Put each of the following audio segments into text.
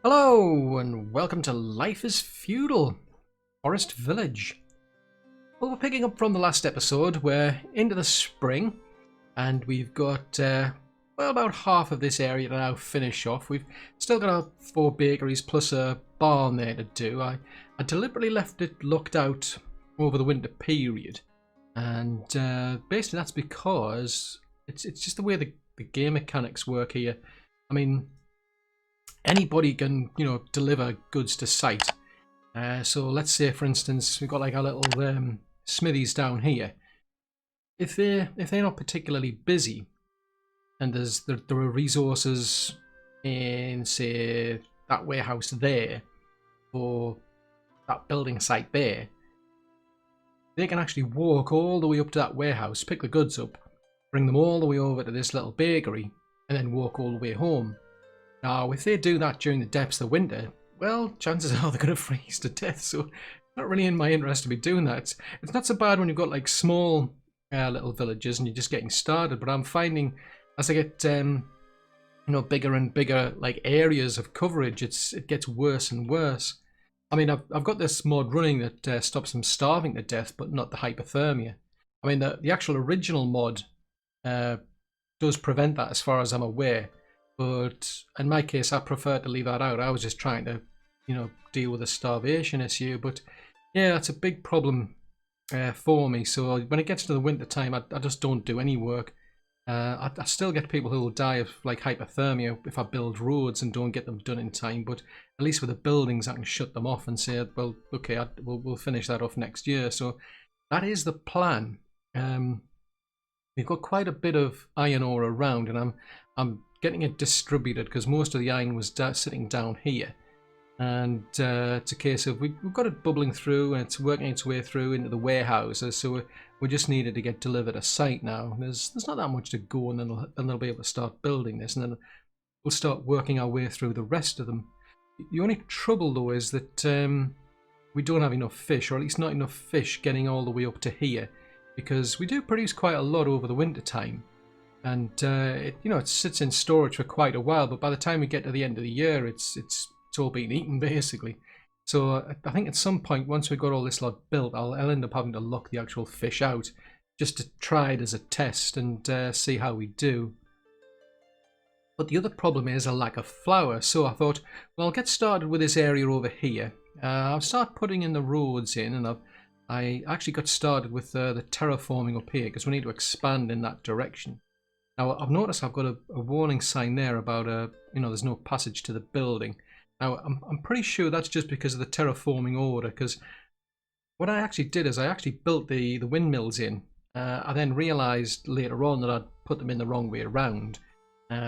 Hello and welcome to Life is Feudal, Forest Village. Well, we're picking up from the last episode. We're into the spring and we've got about half of this area to now finish off. We've still got our 4 bakeries plus a barn there to do. I deliberately left it locked out over the winter period, and basically that's because it's just the way the game mechanics work here. I mean, anybody can, deliver goods to site. So let's say, for instance, we've got like our little smithies down here. If they're not particularly busy, and there are resources in, say, that warehouse there, or that building site there, they can actually walk all the way up to that warehouse, pick the goods up, bring them all the way over to this little bakery, and then walk all the way home. Now, if they do that during the depths of winter, well, chances are they're going to freeze to death, so it's not really in my interest to be doing that. It's not so bad when you've got like small little villages and you're just getting started, but I'm finding as I get bigger and bigger like areas of coverage, it gets worse and worse. I mean, I've got this mod running that stops them starving to death, but not the hypothermia. I mean, the actual original mod does prevent that as far as I'm aware. But in my case, I prefer to leave that out. I was just trying to, deal with a starvation issue. But yeah, that's a big problem for me. So when it gets to the winter time, I just don't do any work. I still get people who will die of like hypothermia if I build roads and don't get them done in time. But at least with the buildings, I can shut them off and say, well, okay, we'll finish that off next year. So that is the plan. We've got quite a bit of iron ore around, and I'm getting it distributed because most of the iron was sitting down here, and it's a case of we've got it bubbling through and it's working its way through into the warehouses. So we just needed to get delivered a site now. There's not that much to go, and then they'll be able to start building this, and then we'll start working our way through the rest of them. The only trouble though is that we don't have enough fish, or at least not enough fish getting all the way up to here, because we do produce quite a lot over the winter time. And it sits in storage for quite a while, but by the time we get to the end of the year, it's all been eaten basically. So I think at some point, once we've got all this lot built, I'll end up having to lock the actual fish out just to try it as a test and see how we do. But the other problem is a lack of flour. So I thought, well, I'll get started with this area over here. I'll start putting in the roads in, and I actually got started with the terraforming up here because we need to expand in that direction. Now, I've noticed I've got a warning sign there about there's no passage to the building. Now, I'm pretty sure that's just because of the terraforming order, because what I actually did is I actually built the windmills in. I then realised later on that I'd put them in the wrong way around.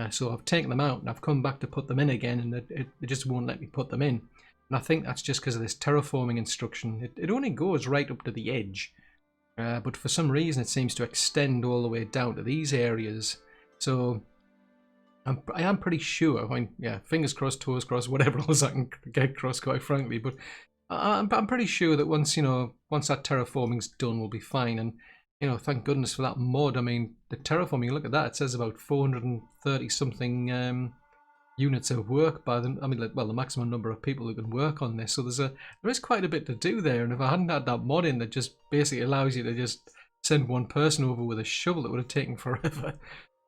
So I've taken them out and I've come back to put them in again, and it just won't let me put them in. And I think that's just because of this terraforming instruction. It only goes right up to the edge. But for some reason it seems to extend all the way down to these areas. So I am pretty sure, fingers crossed, toes crossed, whatever else I can get crossed, quite frankly. But I'm pretty sure that once that terraforming's done, we'll be fine. And thank goodness for that mod. I mean, the terraforming, look at that, it says about 430 something units of work by them. I mean, the maximum number of people who can work on this. So there is quite a bit to do there. And if I hadn't had that mod in that just basically allows you to just send one person over with a shovel, it would have taken forever.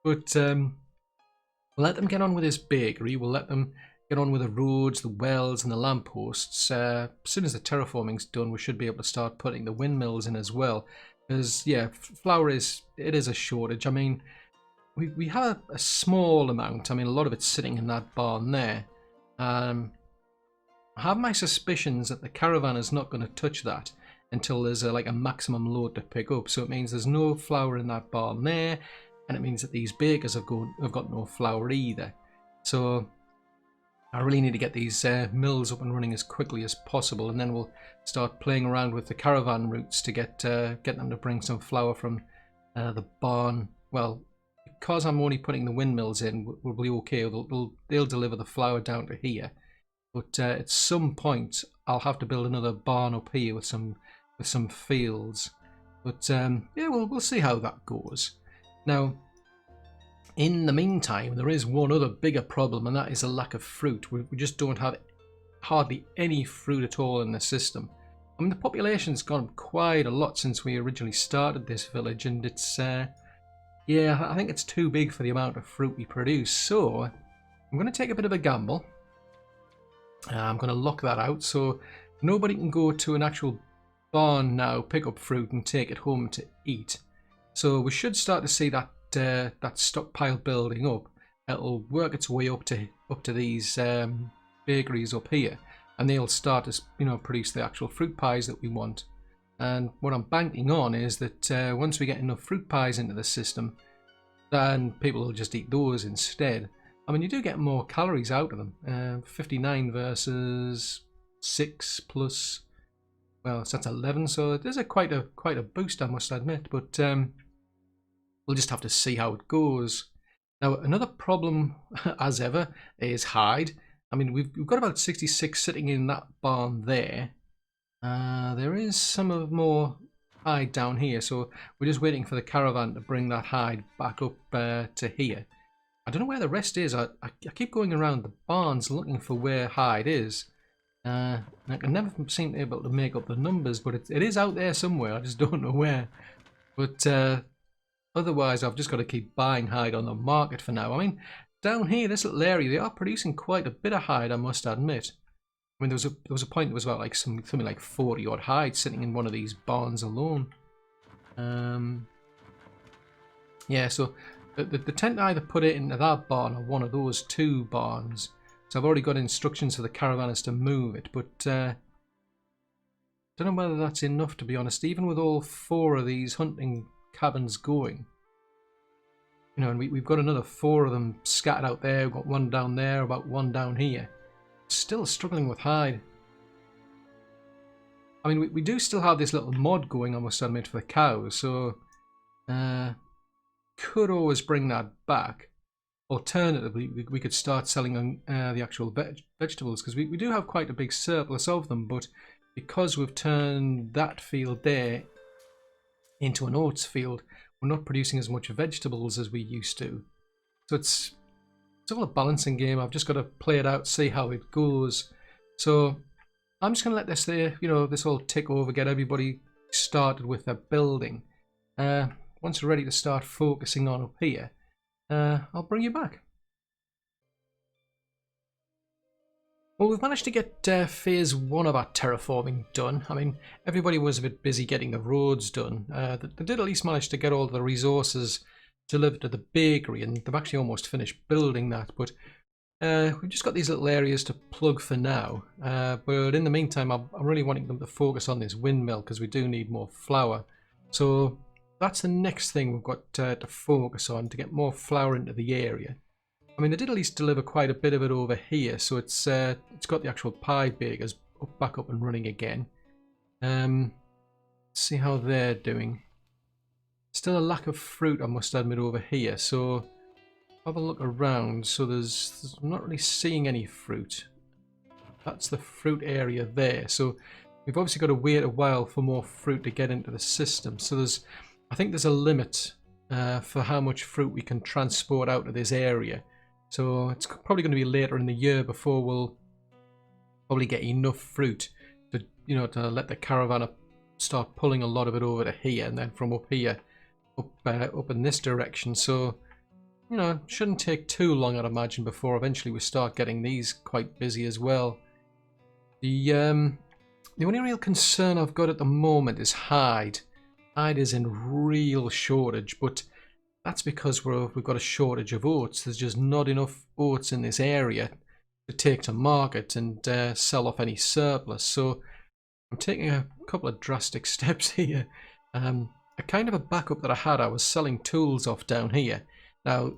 But we'll let them get on with this bakery. We'll let them get on with the roads, the wells, and the lampposts. As soon as the terraforming's done, we should be able to start putting the windmills in as well. Because flour is a shortage. I mean, we have a small amount. I mean, a lot of it's sitting in that barn there. I have my suspicions that the caravan is not going to touch that until there's a maximum load to pick up. So it means there's no flour in that barn there, and it means that these bakers have got no flour either. So I really need to get these mills up and running as quickly as possible, and then we'll start playing around with the caravan routes to get them to bring some flour from the barn. Well, because I'm only putting the windmills in, we'll be okay. They'll deliver the flour down to here. But at some point, I'll have to build another barn up here with some fields. But we'll see how that goes. Now, In the meantime, there is one other bigger problem, and that is a lack of fruit. We just don't have hardly any fruit at all in the system. I mean, the population's gone up quite a lot since we originally started this village, and it's, yeah, I think it's too big for the amount of fruit we produce. So I'm going to take a bit of a gamble. I'm going to lock that out, so nobody can go to an actual barn now, pick up fruit and take it home to eat. So we should start to see that that stockpile building up. It'll work its way up to these bakeries up here, and they'll start to, you know, produce the actual fruit pies that we want. And what I'm banking on is that once we get enough fruit pies into the system, then people will just eat those instead. I mean, you do get more calories out of them. 59 versus 6 plus, well, so that's 11. So there's quite a boost, I must admit. But we'll just have to see how it goes. Now, another problem, as ever, is hide. I mean, we've got about 66 sitting in that barn there. There is some more hide down here, so we're just waiting for the caravan to bring that hide back up to here. I don't know where the rest is. I keep going around the barns looking for where hide is. I can never seem to be able to make up the numbers, but it is out there somewhere. I just don't know where. But otherwise, I've just got to keep buying hide on the market for now. I mean, down here, this little area, they are producing quite a bit of hide, I must admit. I mean, there was a point that was about like something like 40 odd hides sitting in one of these barns alone. Yeah, so they tend to either put it into that barn or one of those two barns. So I've already got instructions for the caravanners to move it, but don't know whether that's enough, to be honest. Even with all 4 of these hunting cabins going, you know, and we've got another 4 of them scattered out there. We've got one down there, about one down here. Still struggling with hide. I mean, we do still have this little mod going, I must admit, for the cows, so could always bring that back. Alternatively, we could start selling the actual vegetables, because we do have quite a big surplus of them, but because we've turned that field there into an oats field, we're not producing as much vegetables as we used to. So it's all a balancing game. I've just got to play it out, see how it goes. So I'm just going to let this there, you know, this all tick over, get everybody started with their building. Once we're ready to start focusing on up here, I'll bring you back. Well, we've managed to get phase 1 of our terraforming done. I mean, everybody was a bit busy getting the roads done. They did at least manage to get all the resources delivered to the bakery, and they've actually almost finished building that. But we've just got these little areas to plug for now. But in the meantime, I'm really wanting them to focus on this windmill, because we do need more flour. So that's the next thing we've got to focus on, to get more flour into the area. I mean, they did at least deliver quite a bit of it over here, so it's got the actual pie bakers back up and running again. Let's see how they're doing. Still a lack of fruit, I must admit, over here, so have a look around. So I'm not really seeing any fruit. That's the fruit area there, so we've obviously got to wait a while for more fruit to get into the system. So I think there's a limit for how much fruit we can transport out of this area. So it's probably going to be later in the year before we'll probably get enough fruit to, you know, to let the caravan start pulling a lot of it over to here, and then from up here up in this direction. So, you know, it shouldn't take too long, I'd imagine, before eventually we start getting these quite busy as well. The only real concern I've got at the moment is hide. Hide is in real shortage, but that's because we've got a shortage of oats. There's just not enough oats in this area to take to market and sell off any surplus. So I'm taking a couple of drastic steps here. A kind of a backup that I was selling tools off down here. Now,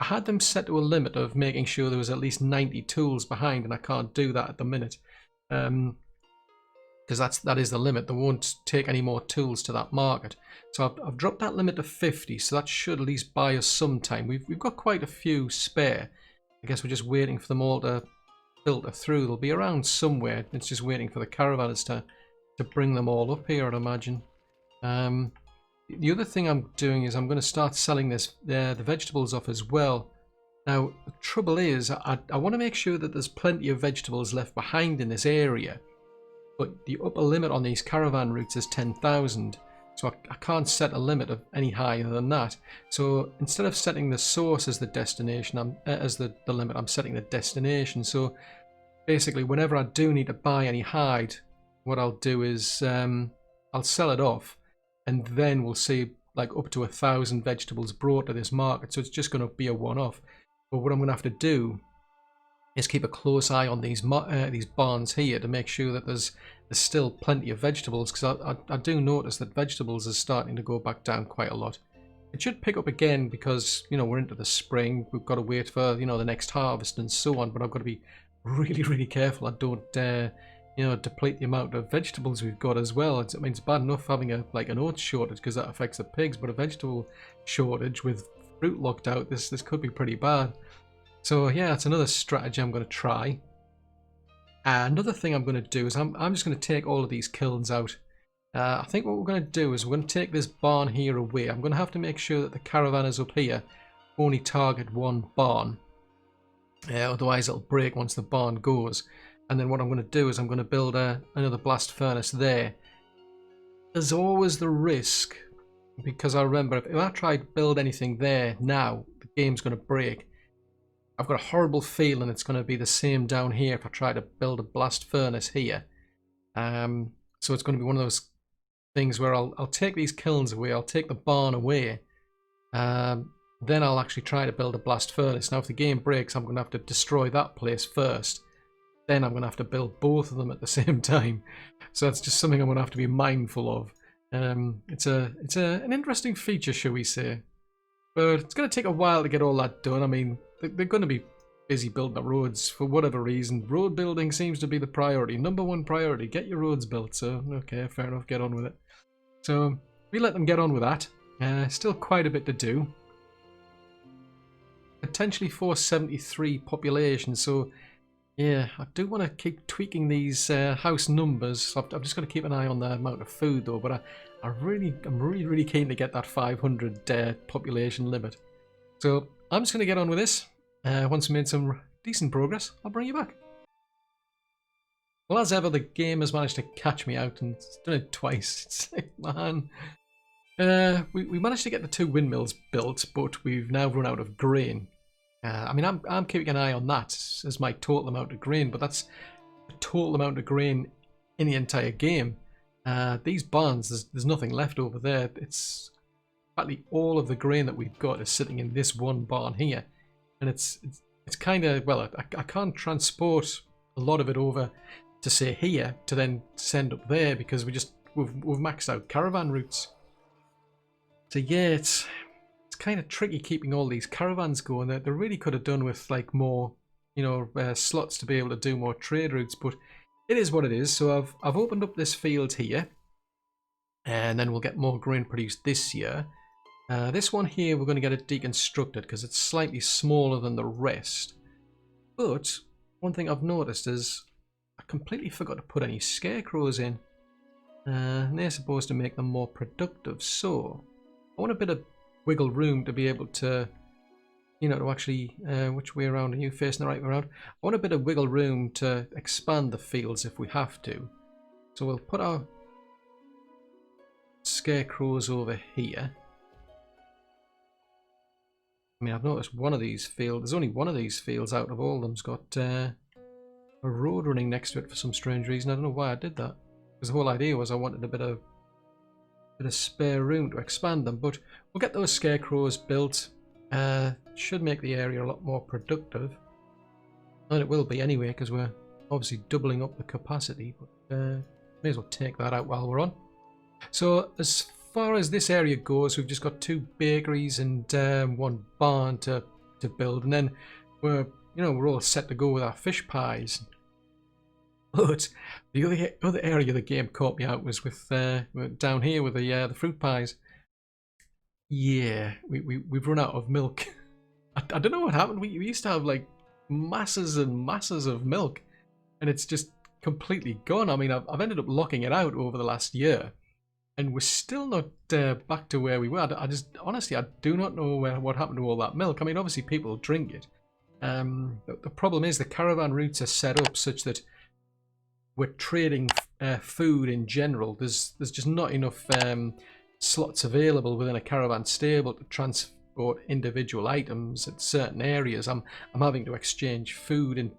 I had them set to a limit of making sure there was at least 90 tools behind, and I can't do that at the minute. Because that is the limit. They won't take any more tools to that market. So I've dropped that limit to 50, so that should at least buy us some time. We've got quite a few spare. I guess we're just waiting for them all to filter through. They'll be around somewhere. It's just waiting for the caravanners to bring them all up here, I'd imagine. The other thing I'm doing is I'm going to start selling the vegetables off as well. Now, the trouble is, I want to make sure that there's plenty of vegetables left behind in this area. But the upper limit on these caravan routes is 10,000. So I can't set a limit of any higher than that. So instead of setting the source as the destination, as the limit, I'm setting the destination. So basically, whenever I do need to buy any hide, what I'll do is I'll sell it off, and then we'll see like up to 1,000 vegetables brought to this market. So it's just going to be a one-off. But what I'm going to have to do is keep a close eye on these barns here to make sure that there's still plenty of vegetables, because I do notice that vegetables are starting to go back down quite a lot. It should pick up again because, you know, we're into the spring. We've got to wait for, you know, the next harvest and so on. But I've got to be really, really careful I don't, you know, deplete the amount of vegetables we've got as well. I mean, it's bad enough having an oats shortage because that affects the pigs, but a vegetable shortage with fruit locked out, this could be pretty bad. So yeah, it's another strategy I'm going to try. Another thing I'm going to do is I'm just going to take all of these kilns out. I think what we're going to do is we're going to take this barn here away. I'm going to have to make sure that the caravanners up here only target one barn. Otherwise it'll break once the barn goes. And then what I'm going to do is I'm going to build another blast furnace there. There's always the risk, because I remember if I try to build anything there now, the game's going to break. I've got a horrible feeling it's going to be the same down here if I try to build a blast furnace here. So it's going to be one of those things where I'll take these kilns away, I'll take the barn away, then I'll actually try to build a blast furnace. Now if the game breaks, I'm going to have to destroy that place first. Then I'm going to have to build both of them at the same time. So that's just something I'm going to have to be mindful of. It's an interesting feature, shall we say. But it's going to take a while to get all that done. I mean, they're going to be busy building the roads for whatever reason. Road building seems to be the priority. Number one priority, get your roads built. So, okay, fair enough, get on with it. So, we let them get on with that. Still quite a bit to do. Potentially 473 population, so yeah, I do want to keep tweaking these house numbers. I'm just going to keep an eye on the amount of food though, but I'm really keen to get that 500 population limit. So I'm just going to get on with this. Once we made some decent progress, I'll bring you back. Well, as ever, the game has managed to catch me out, and it's done it twice. It's like, man. We managed to get the 2 windmills built, but we've now run out of grain. I mean, I'm keeping an eye on that as my total amount of grain, but that's the total amount of grain in the entire game. These barns, there's nothing left over there. It's practically all of the grain that we've got is sitting in this one barn here, and it's kind of, well, I can't transport a lot of it over to say here to then send up there because we've maxed out caravan routes. So yeah, it's kind of tricky keeping all these caravans going. They really could have done with like more, you know, slots to be able to do more trade routes, but it is what it is. So I've opened up this field here, and then we'll get more grain produced this year. This one here, we're going to get it deconstructed because it's slightly smaller than the rest. But one thing I've noticed is I completely forgot to put any scarecrows in. And they're supposed to make them more productive, so I want a bit of wiggle room to be able to, you know, to actually, which way around are you facing the right way around? I want a bit of wiggle room to expand the fields if we have to. So we'll put our scarecrows over here. I mean, I've noticed one of these fields, there's only one of these fields out of all of them's got a road running next to it for some strange reason. I don't know why I did that. Because the whole idea was I wanted a bit of spare room to expand them, but we'll get those scarecrows built. Should make the area a lot more productive, and it will be anyway because we're obviously doubling up the capacity, but may as well take that out while we're on. So as far as this area goes, we've just got 2 bakeries and 1 barn to build, and then we're all set to go with our fish pies. But the other area the game caught me out was with down here with the fruit pies. Yeah, we've run out of milk. I don't know what happened. We used to have like masses and masses of milk, and it's just completely gone. I mean, I've ended up locking it out over the last year, and we're still not back to where we were. I just honestly, I do not know what happened to all that milk. I mean, obviously people drink it. The problem is the caravan routes are set up such that we're trading food in general. There's just not enough slots available within a caravan stable to transport individual items at certain areas. I'm having to exchange food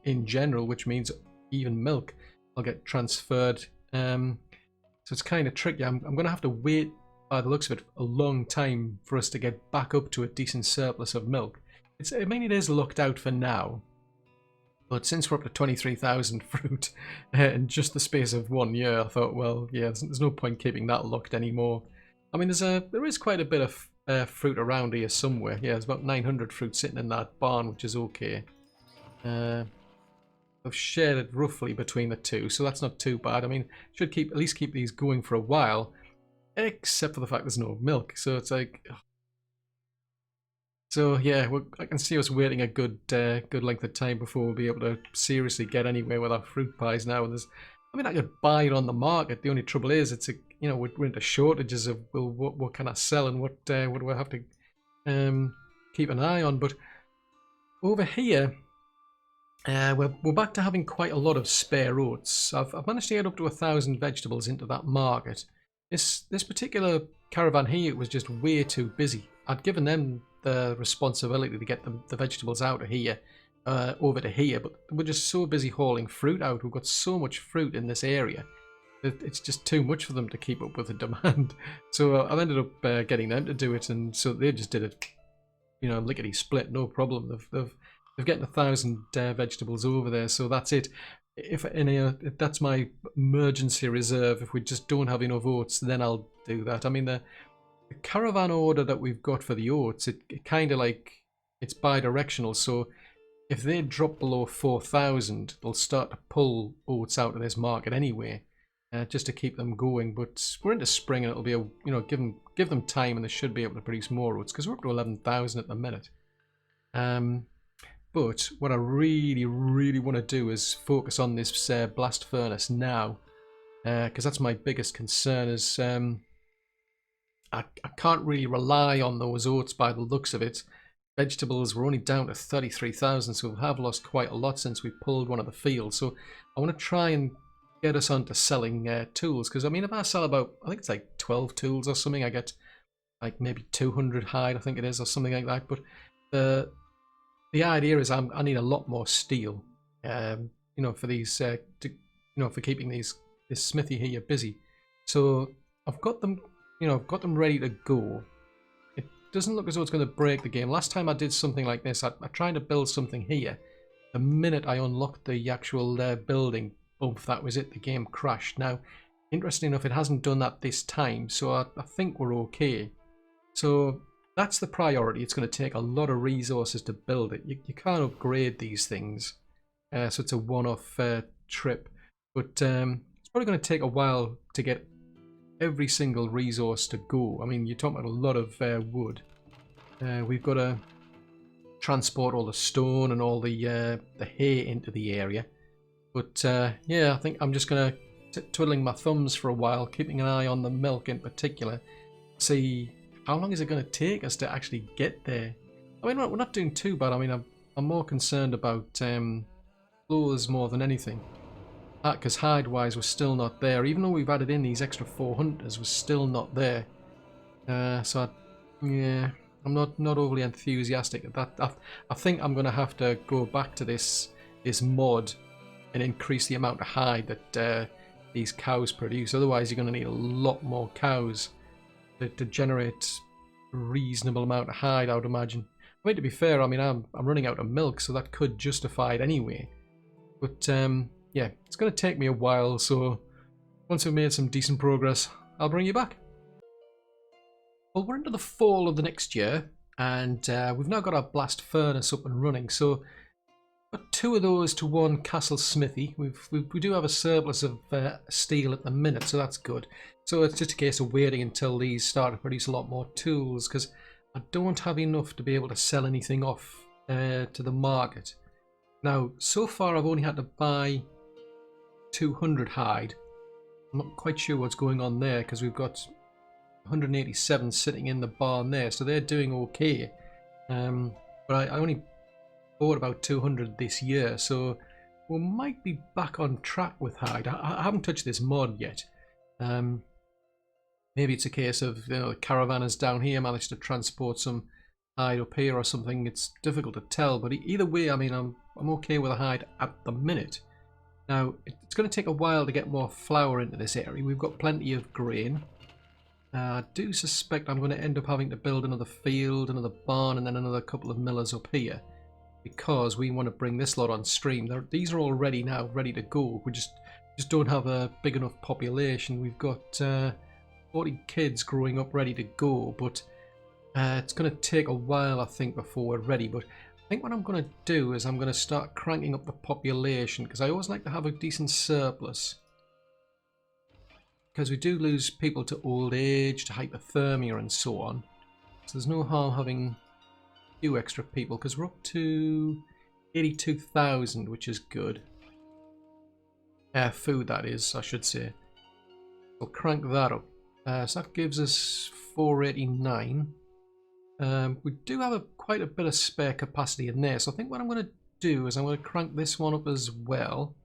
in general, which means even milk will get transferred. So it's kind of tricky. I'm going to have to wait, by the looks of it, a long time for us to get back up to a decent surplus of milk. I mean, it is locked out for now, but since we're up to 23,000 fruit in just the space of 1 year, I thought, well, yeah, there's no point keeping that locked anymore. I mean, there is quite a bit of fruit around here somewhere. Yeah, there's about 900 fruit sitting in that barn, which is okay. I've shared it roughly between the two, so that's not too bad. I mean, should at least keep these going for a while, except for the fact there's no milk. So it's like, so yeah, I can see us waiting a good length of time before we'll be able to seriously get anywhere with our fruit pies now. And I mean, I could buy it on the market. The only trouble is, we're into shortages of, well, what can I sell and what do I have to keep an eye on. But over here, we're back to having quite a lot of spare oats. I've managed to get up to 1,000 vegetables into that market. This particular caravan here was just way too busy. I'd given them the responsibility to get the vegetables out of here, over to here, but we're just so busy hauling fruit out. We've got so much fruit in this area that it's just too much for them to keep up with the demand. So I've ended up getting them to do it, and so they just did it, lickety split, no problem. They're getting 1,000 vegetables over there, so that's it. If that's my emergency reserve. If we just don't have enough oats, then I'll do that. I mean, the caravan order that we've got for the oats, it kind of like, it's bi-directional. So if they drop below 4,000, they'll start to pull oats out of this market anyway, just to keep them going. But we're into spring, and it'll be give them time, and they should be able to produce more oats because we're up to 11,000 at the minute. But what I really, really want to do is focus on this blast furnace now, because that's my biggest concern. Is I can't really rely on those oats by the looks of it. Vegetables, we're only down to 33,000, so we have lost quite a lot since we pulled one of the fields. So I want to try and get us onto selling tools, because I mean, if I sell about, I think it's like 12 tools or something, I get like maybe 200 hide, I think it is, or something like that. But the idea is I need a lot more steel, for these, for keeping this smithy here busy. So I've got them, I've got them ready to go. It doesn't look as though it's going to break the game. Last time I did something like this, I tried to build something here. The minute I unlocked the actual building, boom, that was it. The game crashed. Now, interesting enough, it hasn't done that this time, so I think we're okay. So that's the priority. It's going to take a lot of resources to build it. You can't upgrade these things, so it's a one-off trip. But it's probably going to take a while to get every single resource to go. I mean, you're talking about a lot of wood. We've got to transport all the stone and all the hay into the area. But yeah, I think I'm just going to twiddling my thumbs for a while, keeping an eye on the milk in particular. See, how long is it going to take us to actually get there? I mean, we're not doing too bad. I mean, I'm more concerned about floors more than anything. Because hide-wise, we're still not there. Even though we've added in these extra 4 hunters, we're still not there. Yeah, I'm not overly enthusiastic at that. I think I'm going to have to go back to this mod and increase the amount of hide that these cows produce. Otherwise, you're going to need a lot more cows to generate a reasonable amount of hide, I would imagine. I mean, to be fair, I mean, I'm running out of milk, so that could justify it anyway. But yeah, it's going to take me a while, so once we've made some decent progress, I'll bring you back. Well, we're into the fall of the next year, and we've now got our blast furnace up and running, so got 2 of those to 1 castle smithy. We do have a surplus of steel at the minute, so that's good. So it's just a case of waiting until these start to produce a lot more tools, because I don't have enough to be able to sell anything off to the market. Now, so far I've only had to buy 200 hide. I'm not quite sure what's going on there because we've got 187 sitting in the barn there, so they're doing okay. But I only bought about 200 this year, so we might be back on track with hide. I haven't touched this mod yet. Maybe it's a case of, you know, the caravanners down here managed to transport some hide up here or something. It's difficult to tell, but either way, I mean, I'm okay with a hide at the minute. Now, it's going to take a while to get more flour into this area. We've got plenty of grain. I do suspect I'm going to end up having to build another field, another barn, and then another couple of millers up here, because we want to bring this lot on stream. These are all ready now, ready to go. We just don't have a big enough population. We've got 40 kids growing up ready to go, but it's going to take a while, I think, before we're ready. But I think what I'm going to do is I'm going to start cranking up the population, because I always like to have a decent surplus. Because we do lose people to old age, to hypothermia and so on. So there's no harm having a few extra people, because we're up to 82,000, which is good. Food, that is, I should say. We'll crank that up. So that gives us 489. We do have quite a bit of spare capacity in there, so I think what I'm going to do is I'm going to crank this one up as well.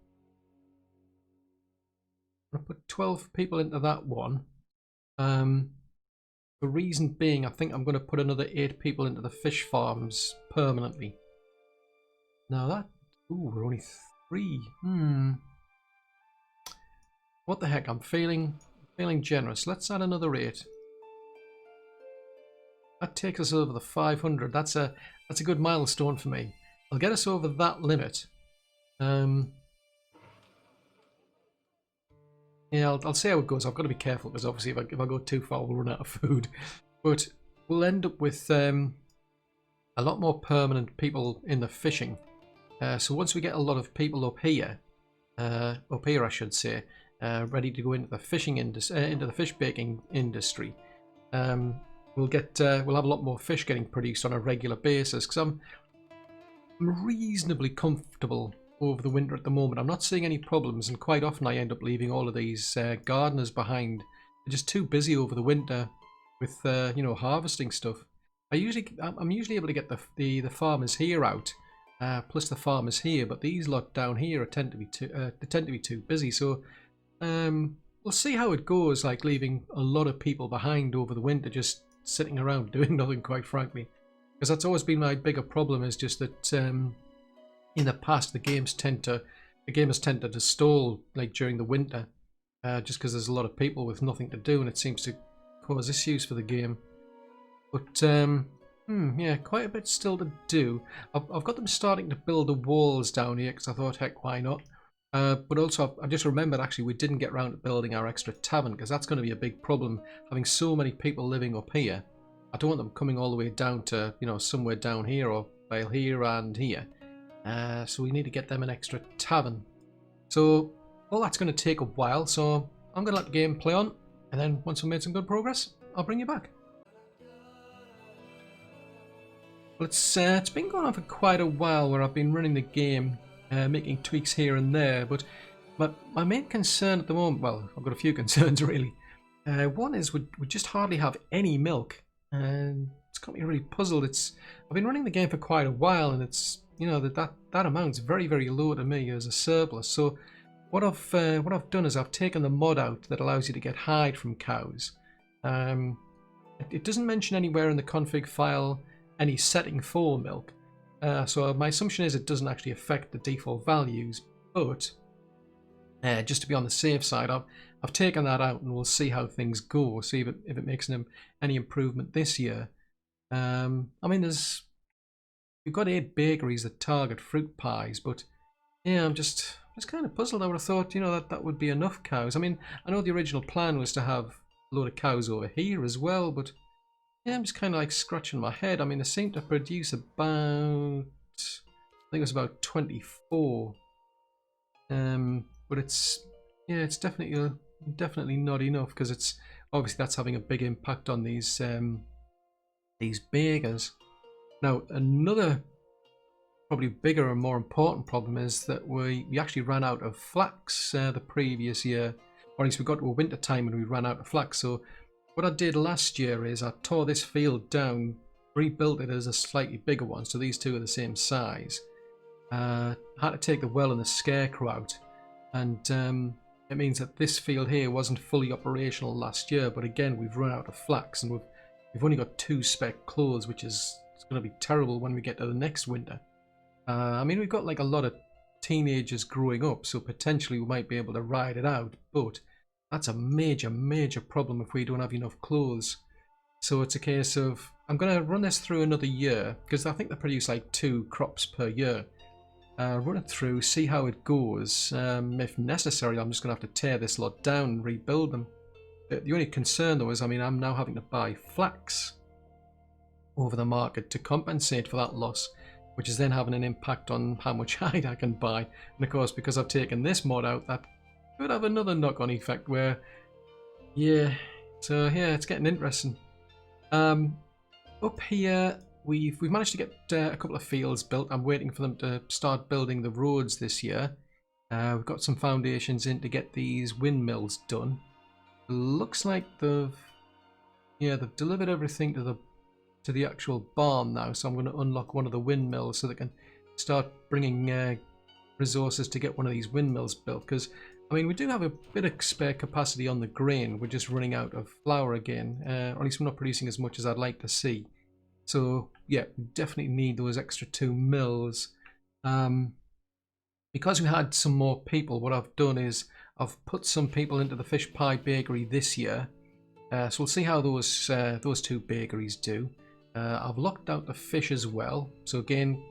I'm going to put 12 people into that one. The reason being, I think I'm going to put another 8 people into the fish farms permanently. Now that... Ooh, we're only 3. What the heck, I'm feeling generous. Let's add another 8. That takes us over the 500. That's a good milestone for me. I'll get us over that limit. Yeah, I'll see how it goes. I've got to be careful because obviously if I go too far, we'll run out of food. But we'll end up with a lot more permanent people in the fishing. So once we get a lot of people up here I should say, ready to go into the fishing industry, into the fish baking industry, we'll have a lot more fish getting produced on a regular basis. Because I'm reasonably comfortable over the winter at the moment. I'm not seeing any problems, and quite often I end up leaving all of these gardeners behind. They're just too busy over the winter with you know, harvesting stuff. I'm usually able to get the farmers here out, plus the farmers here, but these lot down here tend to be too busy. So we'll see how it goes, like leaving a lot of people behind over the winter, just sitting around doing nothing, quite frankly. Because that's always been my bigger problem, is just that in the past the gamers tend to stall like during the winter, just because there's a lot of people with nothing to do, and it seems to cause issues for the game. But yeah, quite a bit still to do. I've got them starting to build the walls down here because I thought, heck, why not? But also I just remembered, actually, we didn't get around to building our extra tavern, because that's going to be a big problem, having so many people living up here. I don't want them coming all the way down to, you know, somewhere down here, or well, here and here. So we need to get them an extra tavern. So all that's going to take a while, so I'm going to let the game play on, and then once we've made some good progress, I'll bring you back. Well, it's been going on for quite a while where I've been running the game, making tweaks here and there, but my main concern at the moment, well, I've got a few concerns really. One is we just hardly have any milk, and it's got me really puzzled. I've been running the game for quite a while, and it's, you know, that amount's very, very low to me as a surplus. So what I've done is I've taken the mod out that allows you to get hide from cows. It doesn't mention anywhere in the config file any setting for milk, so my assumption is it doesn't actually affect the default values, but just to be on the safe side, I've taken that out, and we'll see how things go, see if it makes any improvement this year. I mean, we've got 8 bakeries that target fruit pies, but yeah, I'm just kind of puzzled. I would have thought, you know, that would be enough cows. I mean, I know the original plan was to have a load of cows over here as well, but yeah, I'm just kind of like scratching my head. I mean, they seem to produce about, I think it was about 24. But it's definitely not enough, because it's obviously that's having a big impact on these bakers. Now, another probably bigger and more important problem is that we actually ran out of flax the previous year. or at least we got to a winter time and we ran out of flax. So what I did last year is I tore this field down, rebuilt it as a slightly bigger one, so these two are the same size. Had to take the well and the scarecrow out, and it means that this field here wasn't fully operational last year, but again we've run out of flax and we've only got 2 spare clothes, which is going to be terrible when we get to the next winter. I mean, we've got like a lot of teenagers growing up, so potentially we might be able to ride it out, but that's a major problem if we don't have enough clothes. So it's a case of, I'm going to run this through another year, because I think they produce like 2 crops per year. Run it through, see how it goes. If necessary, I'm just going to have to tear this lot down and rebuild them. The only concern though is, I mean, I'm now having to buy flax over the market to compensate for that loss, which is then having an impact on how much hide I can buy. And of course, because I've taken this mod out, that could have another knock-on effect where, yeah, so yeah, it's getting interesting. Up here, we've managed to get a couple of fields built. I'm waiting for them to start building the roads this year. We've got some foundations in to get these windmills done. Looks like they've delivered everything to the actual barn now, so I'm going to unlock one of the windmills so they can start bringing resources to get one of these windmills built, because I mean we do have a bit of spare capacity on the grain. We're just running out of flour again, or at least we're not producing as much as I'd like to see. So yeah, we definitely need those extra 2 mills. Because we had some more people, what I've done is I've put some people into the fish pie bakery this year. So we'll see how those 2 bakeries do. I've locked out the fish as well, so again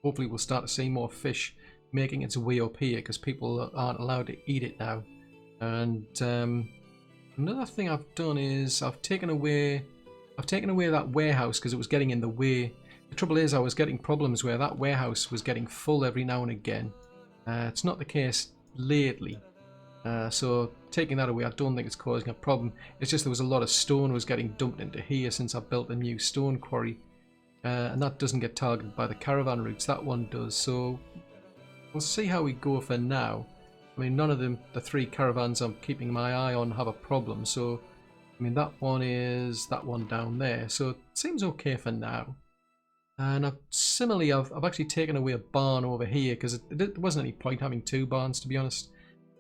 hopefully we'll start to see more fish making its way up here, because people aren't allowed to eat it now. And another thing I've done is I've taken away that warehouse because it was getting in the way. The trouble is I was getting problems where that warehouse was getting full every now and again. It's not the case lately. So taking that away, I don't think it's causing a problem. It's just there was a lot of stone was getting dumped into here since I built a new stone quarry, and that doesn't get targeted by the caravan routes. That one does. So we'll see how we go for now. I mean, none of the 3 caravans I'm keeping my eye on have a problem. So I mean, that one is that one down there. So it seems okay for now. And similarly, I've actually taken away a barn over here because there wasn't any point having 2 barns, to be honest.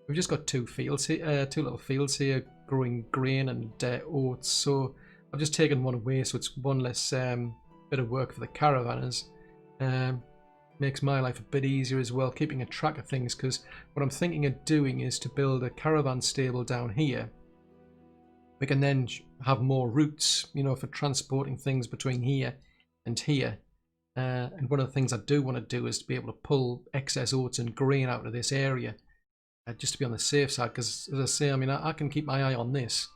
We've just got 2 fields here, 2 little fields here growing grain and oats. So I've just taken one away, so it's one less bit of work for the caravanners. Makes my life a bit easier as well, keeping a track of things, because what I'm thinking of doing is to build a caravan stable down here. We can then have more routes, you know, for transporting things between here and here. And one of the things I do want to do is to be able to pull excess oats and grain out of this area. Just to be on the safe side, because as I say, I mean, I can keep my eye on this.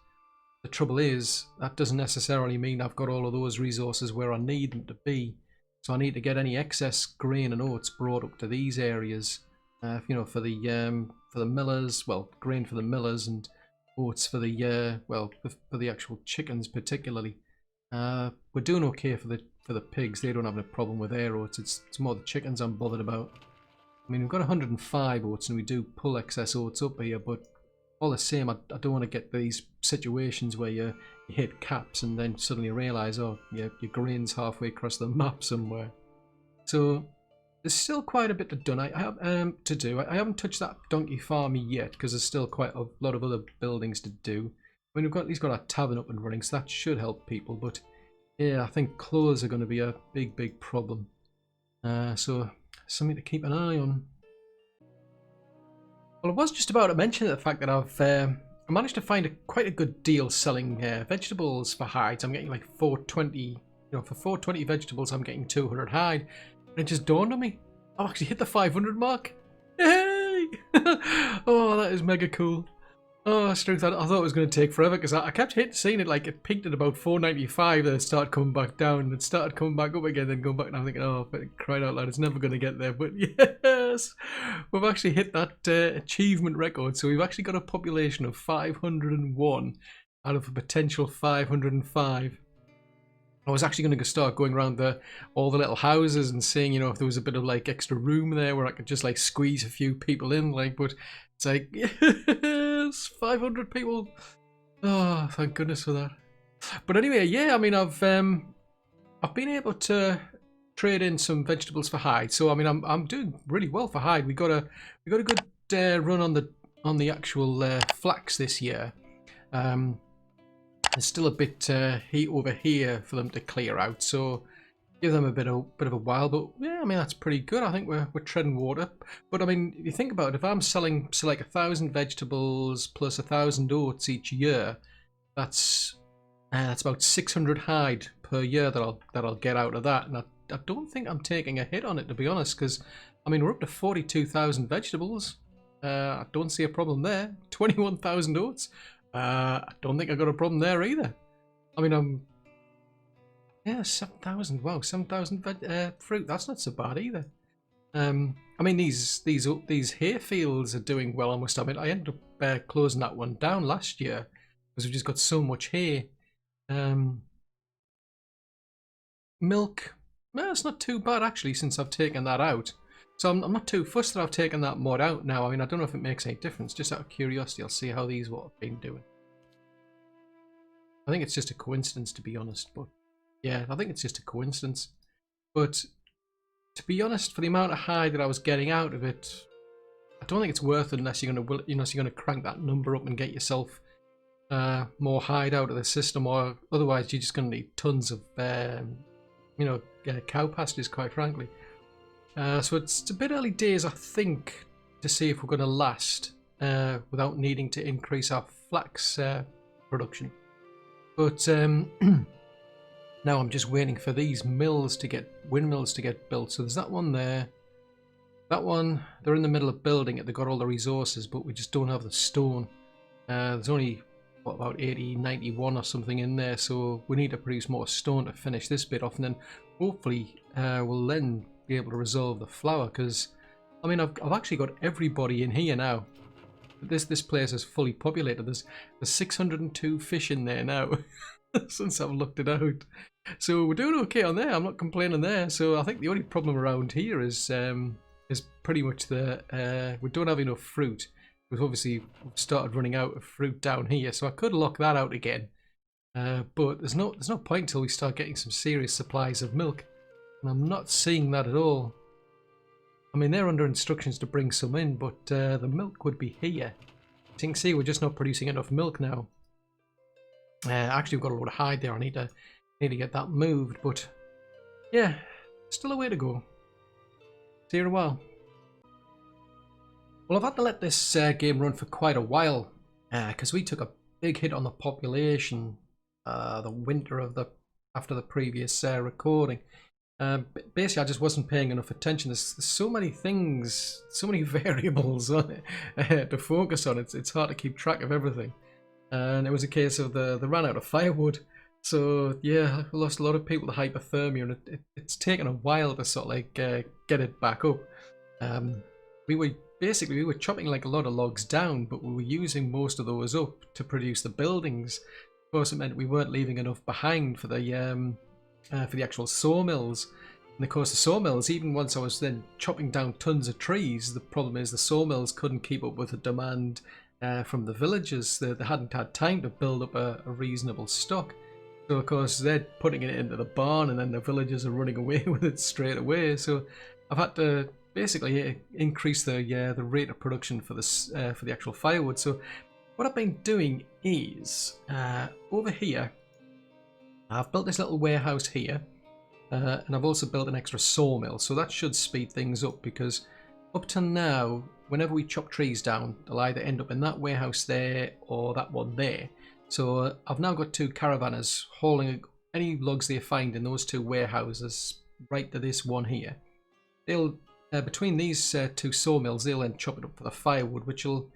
The trouble is, that doesn't necessarily mean I've got all of those resources where I need them to be. So I need to get any excess grain and oats brought up to these areas, you know, for the millers, well, grain for the millers and oats for the for the actual chickens particularly. We're doing okay for the pigs. They don't have a problem with their oats. It's more the chickens I'm bothered about. I mean, we've got 105 oats and we do pull excess oats up here, but all the same, I don't want to get these situations where you hit caps and then suddenly realise, oh, your grain's halfway across the map somewhere. So there's still quite a bit to do. I haven't touched that donkey farm yet because there's still quite a lot of other buildings to do. I mean, we've got at least got our tavern up and running, so that should help people. But yeah, I think clothes are going to be a big problem. So something to keep an eye on. Well, I was just about to mention the fact that I managed to find quite a good deal selling vegetables for hides. I'm getting like 420, you know, for 420 vegetables I'm getting 200 hide. And it just dawned on me, I've actually hit the 500 mark. Yay! Oh, that is mega cool. Oh, strength, I thought it was going to take forever because I kept seeing it, like it peaked at about 495, then it started coming back down, and it started coming back up again, then going back, and I'm thinking, oh, crying out loud, it's never going to get there. But yes, we've actually hit that achievement record, so we've actually got a population of 501 out of a potential 505. I was actually going to start going around all the little houses and seeing, you know, if there was a bit of like extra room there where I could just like squeeze a few people in, like, but it's like, yes, Yes, 500 people. Oh, thank goodness for that. But anyway, yeah, I mean, I've been able to trade in some vegetables for hide. So I mean, I'm doing really well for hide. We got a good run on the actual flax this year. There's still a bit heat over here for them to clear out, so give them a bit of a while. But yeah, I mean that's pretty good. I think we're treading water. But I mean, if you think about it, if I'm selling say like 1,000 vegetables plus 1,000 oats each year, that's about 600 hide per year that I'll get out of that. And I don't think I'm taking a hit on it, to be honest, because I mean we're up to 42,000 vegetables. I don't see a problem there. 21,000 oats. I don't think I got a problem there either. I mean, yeah, 7,000. Wow, 7,000 fruit. That's not so bad either. I mean, these hay fields are doing well. I must admit, I ended up closing that one down last year because we've just got so much hay. Milk. Well, it's not too bad actually since I've taken that out. So I'm not too fussed that I've taken that mod out now. I mean, I don't know if it makes any difference. Just out of curiosity, I'll see how these what have been doing. I think it's just a coincidence, to be honest. But yeah, I think it's just a coincidence. But to be honest, for the amount of hide that I was getting out of it, I don't think it's worth it unless you're gonna crank that number up and get yourself more hide out of the system, or otherwise you're just gonna need tons of cow pastures, quite frankly. So it's a bit early days, I think, to see if we're going to last without needing to increase our flax production. But now I'm just waiting for these windmills to get built. So there's that one there. That one, they're in the middle of building it. They've got all the resources, but we just don't have the stone. There's only, what, about 80, 91 or something in there. So we need to produce more stone to finish this bit off. And then hopefully we'll then be able to resolve the flour, because I mean I've actually got everybody in here now. This place is fully populated. There's 602 fish in there now since I've looked it out. So we're doing okay on there. I'm not complaining there. So I think the only problem around here is pretty much we don't have enough fruit. We've obviously started running out of fruit down here, so I could lock that out again. But there's no point until we start getting some serious supplies of milk. And I'm not seeing that at all. I mean, they're under instructions to bring some in, but the milk would be here. As you can see, we're just not producing enough milk now. Actually, we've got a lot of hide there. I need to get that moved, but yeah, still a way to go. See you in a while. Well, I've had to let this game run for quite a while because we took a big hit on the population the winter after the previous recording. Basically, I just wasn't paying enough attention. There's so many things, so many variables on it to focus on. It's hard to keep track of everything. And it was a case of they ran out of firewood. So yeah, I lost a lot of people to hypothermia, and it's taken a while to sort of like get it back up. We were chopping like a lot of logs down, but we were using most of those up to produce the buildings. Of course, it meant we weren't leaving enough behind for the actual sawmills. And of course the sawmills, even once I was then chopping down tons of trees, the problem is the sawmills couldn't keep up with the demand from the villagers. They hadn't had time to build up a reasonable stock. So of course they're putting it into the barn, and then the villagers are running away with it straight away. So I've had to basically increase the rate of production for the actual firewood. So what I've been doing is over here I've built this little warehouse here, and I've also built an extra sawmill, so that should speed things up, because up to now, whenever we chop trees down, they'll either end up in that warehouse there or that one there. So I've now got two caravanners hauling any logs they find in those two warehouses right to this one here. They'll between these two sawmills, they'll then chop it up for the firewood, which will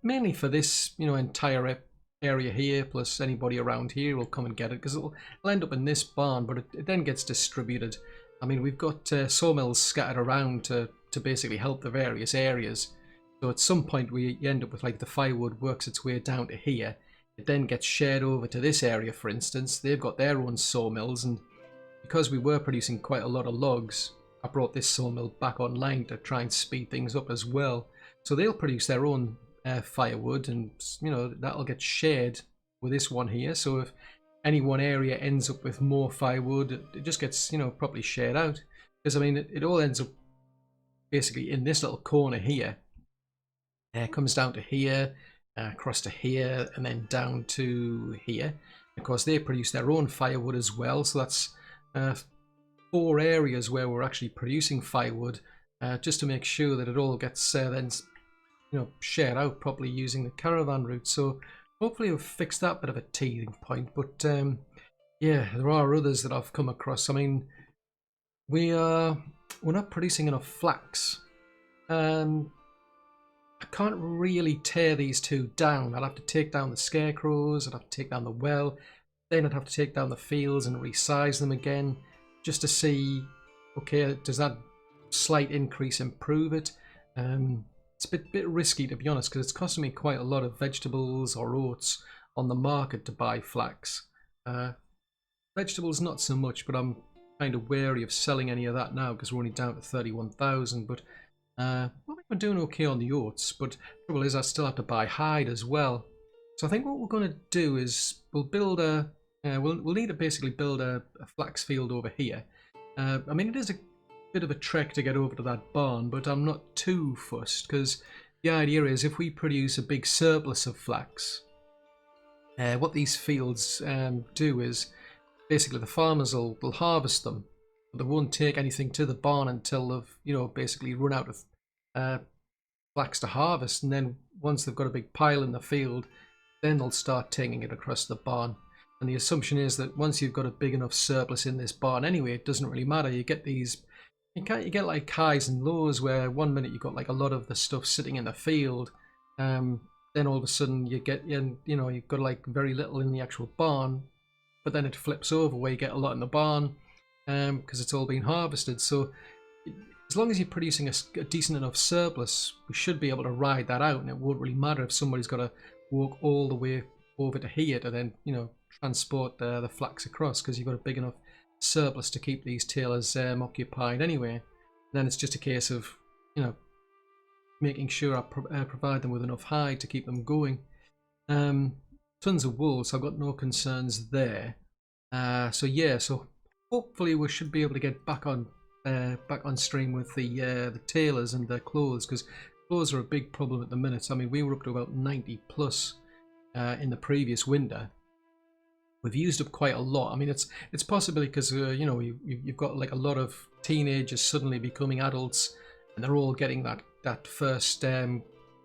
mainly for this entire area here, plus anybody around here will come and get it, because it'll end up in this barn, but it then gets distributed. I mean, we've got sawmills scattered around to basically help the various areas. So at some point we end up with like the firewood works its way down to here. It then gets shared over to this area, for instance. They've got their own sawmills, and because we were producing quite a lot of logs, I brought this sawmill back online to try and speed things up as well. So they'll produce their own firewood, and that'll get shared with this one here. So if any one area ends up with more firewood, it just gets properly shared out. Because I mean, it all ends up basically in this little corner here. It comes down to here, across to here, and then down to here. Of course, they produce their own firewood as well, so that's 4 areas where we're actually producing firewood, just to make sure that it all gets then shared out properly using the caravan route. So hopefully we've fixed that bit of a teething point. But yeah, there are others that I've come across. I mean, we're not producing enough flax. I can't really tear these 2 down. I'd have to take down the scarecrows, I'd have to take down the well, then I'd have to take down the fields and resize them again, just to see, okay, does that slight increase improve it? It's a bit risky, to be honest, because it's costing me quite a lot of vegetables or oats on the market to buy flax. Vegetables not so much, but I'm kind of wary of selling any of that now because we're only down to 31,000. But I think we're doing okay on the oats, but the trouble is I still have to buy hide as well. So I think what we're going to do is we'll build a we'll need to basically build a flax field over here. I mean, it is a bit of a trek to get over to that barn, but I'm not too fussed, because the idea is if we produce a big surplus of flax, what these fields do is basically the farmers will harvest them, but they won't take anything to the barn until they've basically run out of flax to harvest. And then once they've got a big pile in the field, then they'll start taking it across the barn. And the assumption is that once you've got a big enough surplus in this barn anyway, it doesn't really matter. You get these, you get like highs and lows where one minute you've got like a lot of the stuff sitting in the field, then all of a sudden you've got like very little in the actual barn, but then it flips over where you get a lot in the barn because it's all been harvested. So as long as you're producing a decent enough surplus, we should be able to ride that out, and it won't really matter if somebody's got to walk all the way over to here to then transport the flax across, because you've got a big enough surplus to keep these tailors occupied anyway. And then it's just a case of making sure I provide them with enough hide to keep them going. Tons of wool, so I've got no concerns there. So yeah, so hopefully we should be able to get back on stream with the tailors and their clothes, because clothes are a big problem at the minute. I mean, we were up to about 90 plus in the previous winter. We've used up quite a lot. I mean, it's possibly because you've got like a lot of teenagers suddenly becoming adults, and they're all getting that first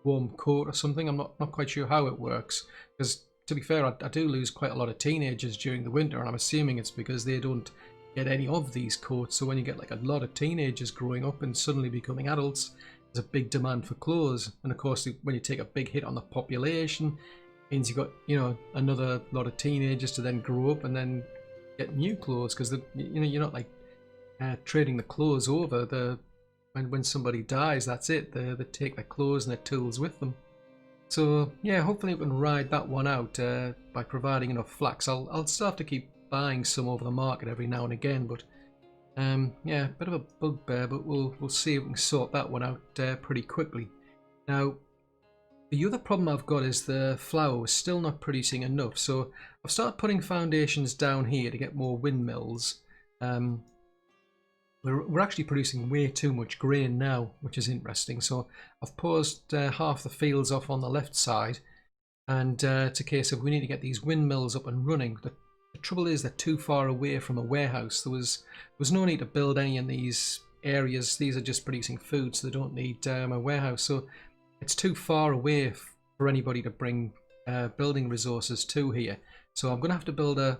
warm coat or something. I'm not quite sure how it works, because to be fair, I do lose quite a lot of teenagers during the winter, and I'm assuming it's because they don't get any of these coats. So when you get like a lot of teenagers growing up and suddenly becoming adults, there's a big demand for clothes. And of course, when you take a big hit on the population, means you've got another lot of teenagers to then grow up and then get new clothes, because you're not like trading the clothes over. When somebody dies, that's it. They take their clothes and their tools with them. So yeah, hopefully we can ride that one out by providing enough flax. I'll still have to keep buying some over the market every now and again, but yeah, bit of a bugbear, but we'll see if we can sort that one out pretty quickly. Now, the other problem I've got is the flour is still not producing enough, so I've started putting foundations down here to get more windmills. We're actually producing way too much grain now, which is interesting. So I've paused half the fields off on the left side, and it's a case of we need to get these windmills up and running. The trouble is they're too far away from a warehouse. There was no need to build any in these areas. These are just producing food, so they don't need a warehouse. So it's too far away for anybody to bring building resources to here. So I'm going to have to build a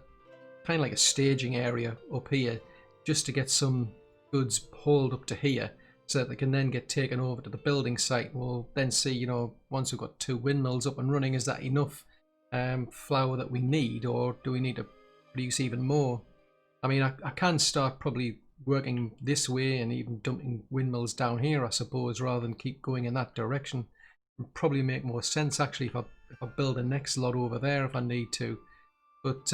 kind of like a staging area up here just to get some goods hauled up to here, so that they can then get taken over to the building site. We'll then see, once we've got 2 windmills up and running, is that enough flour that we need, or do we need to produce even more? I mean, I can start probably working this way and even dumping windmills down here, I suppose, rather than keep going in that direction. It'd probably make more sense actually if I build a next lot over there if I need to. But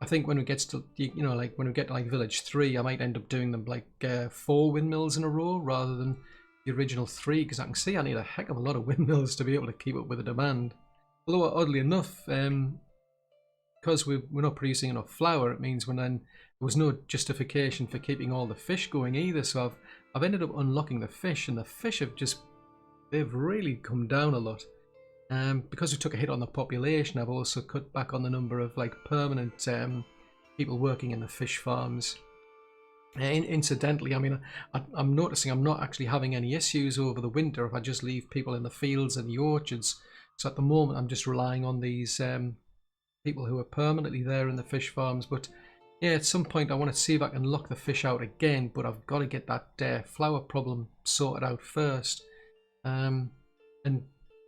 I think when we get to like when we get to like village 3, I might end up doing them like 4 windmills in a row rather than the original 3, because I can see I need a heck of a lot of windmills to be able to keep up with the demand. Although oddly enough, because we're not producing enough flour, it means there was no justification for keeping all the fish going either. So I've ended up unlocking the fish, and the fish they've really come down a lot. Because we took a hit on the population, I've also cut back on the number of like permanent people working in the fish farms. Incidentally, I mean, I'm noticing I'm not actually having any issues over the winter if I just leave people in the fields and the orchards. So at the moment, I'm just relying on these people who are permanently there in the fish farms. But yeah, at some point I want to see if I can lock the fish out again, but I've got to get that flour problem sorted out first. And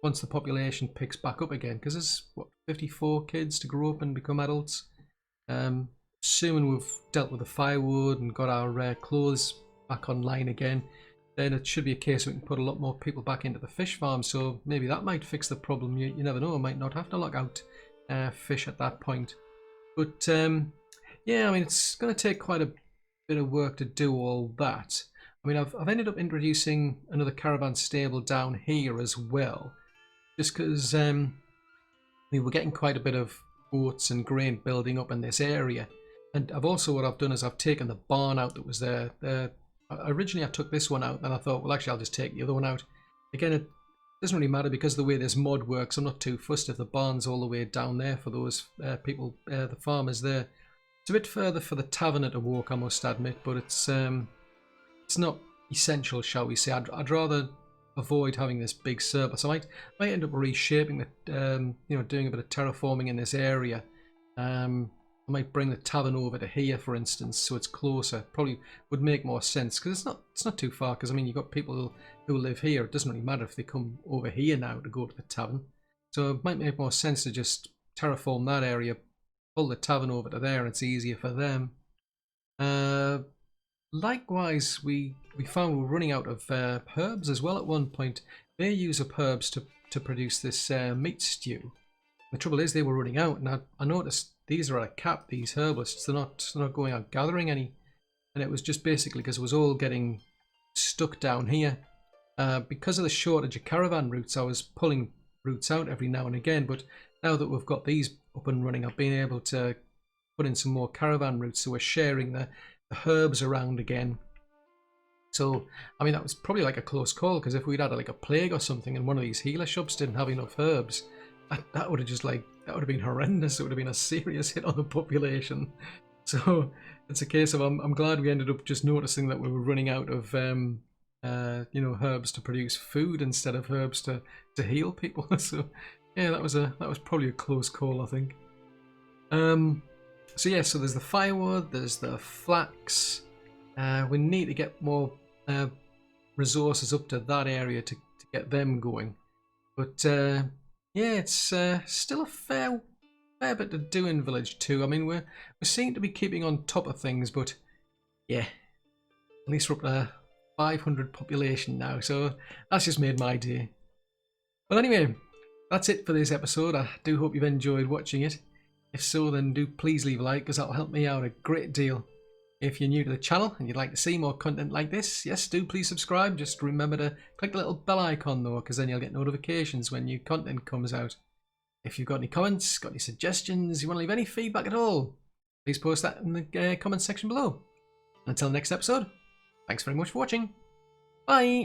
once the population picks back up again, because there's, what, 54 kids to grow up and become adults. Assuming we've dealt with the firewood and got our clothes back online again, then it should be a case we can put a lot more people back into the fish farm. So maybe that might fix the problem. You never know, I might not have to lock out fish at that point. But yeah, I mean, it's going to take quite a bit of work to do all that. I mean, I've ended up introducing another caravan stable down here as well, just because we were getting quite a bit of oats and grain building up in this area. And what I've done is I've taken the barn out that was there. Originally I took this one out, and I thought, well, actually I'll just take the other one out. Again, it doesn't really matter because of the way this mod works. I'm not too fussed if the barn's all the way down there for those people, the farmers there. It's a bit further for the taverner to walk, I must admit, but it's not essential, shall we say. I'd rather avoid having this big surplus. I might end up reshaping the, doing a bit of terraforming in this area. I might bring the tavern over to here, for instance, so it's closer. Probably would make more sense because it's not too far. Because I mean, you've got people who live here. It doesn't really matter if they come over here now to go to the tavern. So it might make more sense to just terraform that area, pull the tavern over to there, and it's easier for them. Likewise, we found we're running out of herbs as well at one point. They use up herbs to produce this meat stew. The trouble is they were running out, and I noticed these are at a cap, these herbalists. They're not going out gathering any. And it was just basically because it was all getting stuck down here. Because of the shortage of caravan routes, I was pulling routes out every now and again. But now that we've got these up and running, I've been able to put in some more caravan routes. So we're sharing the herbs around again. So, I mean, that was probably like a close call, because if we'd had like a plague or something and one of these healer shops didn't have enough herbs, that would have been horrendous. It would have been a serious hit on the population. So it's a case of I'm glad we ended up just noticing that we were running out of herbs to produce food instead of herbs to heal people. So yeah, that was probably a close call, I think. So yeah, so there's the firewood, there's the flax. We need to get more resources up to that area to get them going. But yeah, it's still a fair bit to do in Village 2. I mean, we seem to be keeping on top of things, but yeah, at least we're up to 500 population now, so that's just made my day. Well, anyway, that's it for this episode. I do hope you've enjoyed watching it. If so, then do please leave a like, because that'll help me out a great deal. If you're new to the channel and you'd like to see more content like this, yes, do please subscribe. Just remember to click the little bell icon though, because then you'll get notifications when new content comes out. If you've got any comments, got any suggestions, you want to leave any feedback at all, please post that in the comment section below. Until next episode, thanks very much for watching. Bye!